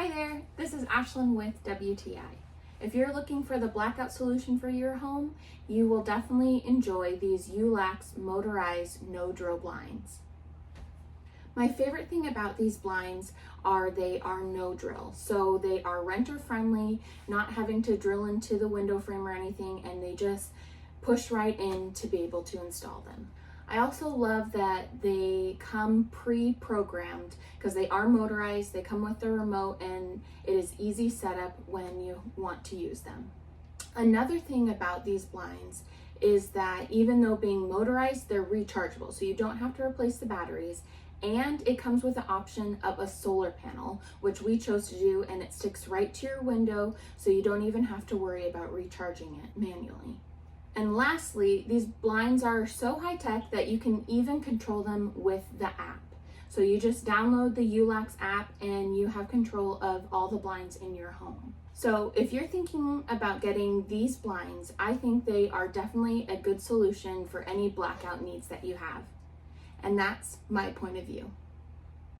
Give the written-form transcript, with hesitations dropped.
Hi there, this is Ashlyn with WTI. If you're looking for the blackout solution for your home, you will definitely enjoy these Yoolax motorized no-drill blinds. My favorite thing about these blinds are they are no drill. So they are renter friendly, not having to drill into the window frame or anything, and they just push right in to be able to install them. I also love that they come pre-programmed because they are motorized, they come with the remote, and it is easy setup when you want to use them. Another thing about these blinds is that even though being motorized, they're rechargeable, so you don't have to replace the batteries, and it comes with the option of a solar panel, which we chose to do, and it sticks right to your window, so you don't even have to worry about recharging it manually. And lastly, these blinds are so high tech that you can even control them with the app. So you just download the Yoolax app and you have control of all the blinds in your home. So if you're thinking about getting these blinds, I think they are definitely a good solution for any blackout needs that you have. And that's my point of view.